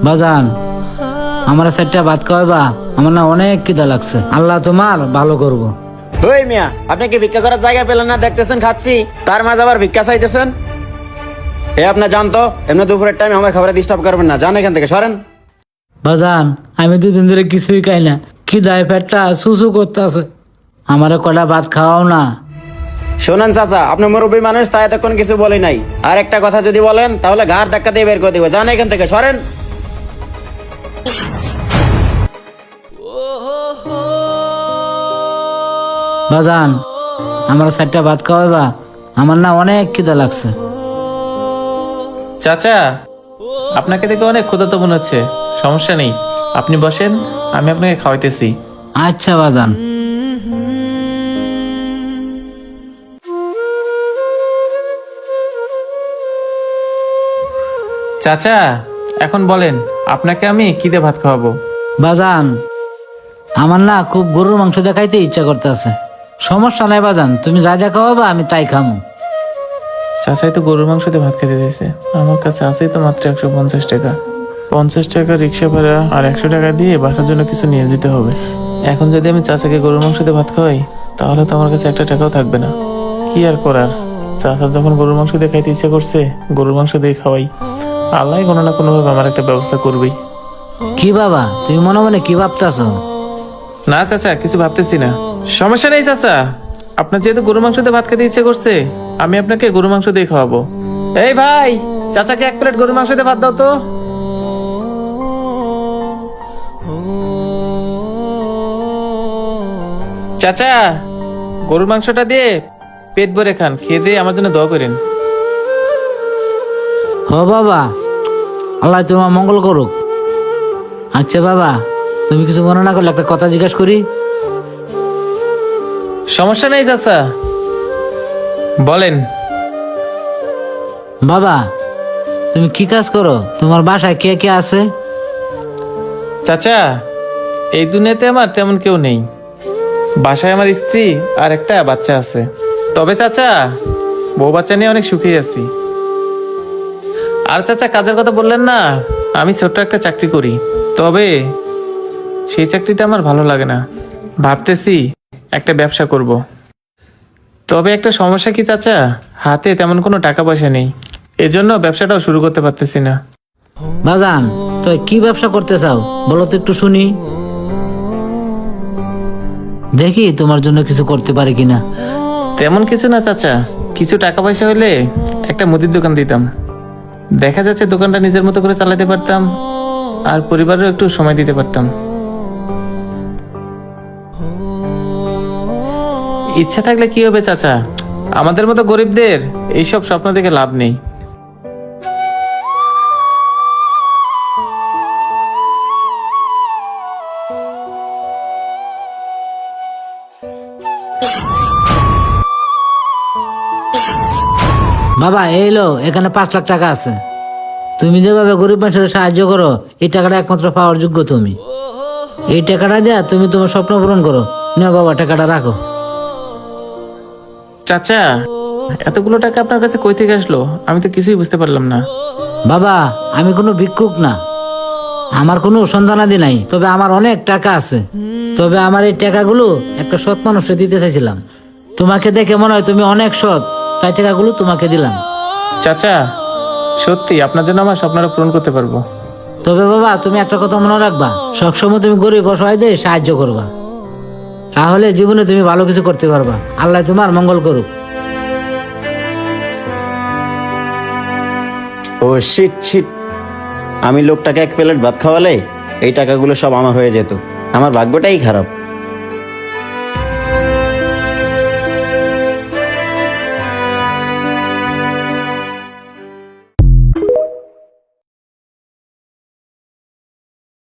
বাজান, আমার চারটা ভাত খাওয়াবা, আমার না অনেক খিদা লাগছে। আল্লাহ তোমার ভালো করবো। ওই মিয়া, আপনি কি ভিক্ষা করার জায়গা পেলেন না? দেখতেছেন খাচ্ছি, তার মাঝে আবার ভিক্ষা চাইতেছেন। আপনি জানতো এমনি দুপুরের টাইম আমার খাবারে ডিস্টার্ব করবেন না, যান এখান থেকে, সরেন। বাজান, আমি দুদিন ধরে কিছুই খাই না, খিদায় পেটটা সুসু করতেছে, আমারে কটা ভাত খাওয়াও না। শোনেন চাচা, আপনি মুরব্বী মানুষ, তাই এতক্ষণ কিছু বলি নাই। আর একটা কথা যদি বলেন তাহলে ঘাড় ধাক্কা দিয়ে বের করে দিবে, যান এখান থেকে, সরেন। বাজান, আমার চারটা ভাত খাওয়াবা, আমার না অনেক খিদা লাগছে। চাচা, আপনাকে দেখে অনেক ক্ষুধার্ত মনে হচ্ছে। সমস্যা নেই, আপনি বসেন, আমি আপনাকে খাওয়াইতেছি। আচ্ছা বাজান। চাচা, এখন বলেন আপনাকে আমি কি দিয়ে ভাত খাওয়াবো? বাজান, আমার না খুব গরুর মাংস দেখাইতে ইচ্ছা করতেছে। সমস্যা নাই বাজান, তুমি যা যা খাওয়াবা আমি তাই খামো। চাচাই তো গরুর মাংস দিয়ে ভাত খেতে দিয়েছে, আমার কাছে আছেই তো মাত্র 150 টাকা। 50 টাকা রিক্সা ভাড়া আর 100 টাকা দিয়ে বাসার জন্য কিছু নিয়ে যেতে হবে। এখন যদি আমি চাচাকে গরুর মাংস দিয়ে ভাত খাওয়াই, তাহলে তো আমার কাছে 1 টাকাও থাকবে না। কি আর করার, চাচা যখন গরুর মাংস দিয়ে খাইতে ইচ্ছা করছে, গরুর মাংস দিয়ে খাওয়াই। আল্লাহ কোনো না কোনো ভাবে আমার একটা ব্যবস্থা করবেই। কি বাবা, তুমি মনে মনে কি ভাবতেছো? না চাচা, কিছু ভাবতেছি না। সমস্যা নেই চাচা, আপনার যেহেতু গরু মাংস দিয়ে ভাত খেতে ইচ্ছে করছে, আমি আপনাকে গরু মাংস দিয়ে খাওয়াবো। এই ভাই, চাচাকে 1 প্লেট গরু মাংস দিয়ে ভাত দাও তো। চাচা, গরুর মাংসটা দিয়ে পেট ভরে খান, খেয়ে দিয়ে আমার জন্য দোয়া করেন। হ বাবা, আল্লাহ তোমার মঙ্গল করুক। আচ্ছা বাবা, তুমি কিছু মনে না করলে একটা কথা জিজ্ঞাসা করি? সমস্যা নেই চাচা, বলেন। বাবা, তুমি কি কাজ করো? তোমার বাসায় কে কে আছে? চাচা, এই দুনিয়াতে আমার তেমন কেউ নেই। বাসায় আমার স্ত্রী আর একটা বাচ্চা আছে। তবে চাচা, বউ বাচ্চা নিয়ে অনেক সুখী আছি। আর চাচা, কাজের কথা বললেন না, আমি ছোট্ট একটা চাকরি করি, তবে সেই চাকরিটা আমার ভালো লাগে না। ভাবতেছি একটা ব্যবসা করব। তবে একটা সমস্যা কি চাচা, হাতে তেমন কোনো টাকা পয়সা নেই, এজন্য ব্যবসাটাও শুরু করতে পারতেছি না। বাজান, তুই কি ব্যবসা করতে চাও বলো তো একটু শুনি, দেখি তোমার জন্য কিছু করতে পারি কিনা। তেমন কিছু না চাচা, কিছু টাকা পয়সা হলে একটা মুদির দোকান দিতাম। দেখা যাচ্ছে দোকানটা নিজের মতো করে চালাতে পারতাম, আর পরিবারেরও একটু সময় দিতে পারতাম। ইচ্ছা থাকলে কি হবে চাচা, আমাদের মতো গরিবদের এইসব স্বপ্ন দেখে লাভ নেই। বাবা, এই লো, এখানে 5 লাখ টাকা আছে। তুমি যেভাবে গরিব মানুষের সাহায্য করো, এই টাকাটা একমাত্র পাওয়ার যোগ্য তুমি। এই টাকাটা দেয়া তুমি তোমার স্বপ্ন পূরণ করো। নাও বাবা, টাকাটা রাখো। চাচা, এতগুলো টাকা আপনার কাছে কই থেকে আসলো? আমি তো কিছুই বুঝতে পারলাম না। বাবা, আমি কোনো ভিক্ষুক না, আমার কোনো সন্তানাদি নাই, তবে আমার অনেক টাকা আছে। তবে আমার এই টাকাগুলো একটা সৎ মানুষকে দিতে চাইছিলাম। তোমাকে দেখে মনে হয় তুমি অনেক সৎ, তাই টাকাগুলো তোমাকে দিলাম। চাচা, সত্যি আপনার জন্য আমার স্বপ্নটা পূরণ করতে পারবো। তবে বাবা, তুমি একটা কথা মনে রাখবা, সবসময় তুমি গরিব অসহায়দের সাহায্য করবা, তাহলে জীবনে তুমি ভালো কিছু করতে পারবা। আল্লাহ তোমার মঙ্গল করুক। ও শিট শিট, আমি লোকটাকে 1 প্লেট ভাত খাওয়ালে এই টাকাগুলো সব আমার হয়ে যেত। আমার ভাগ্যটাই খারাপ।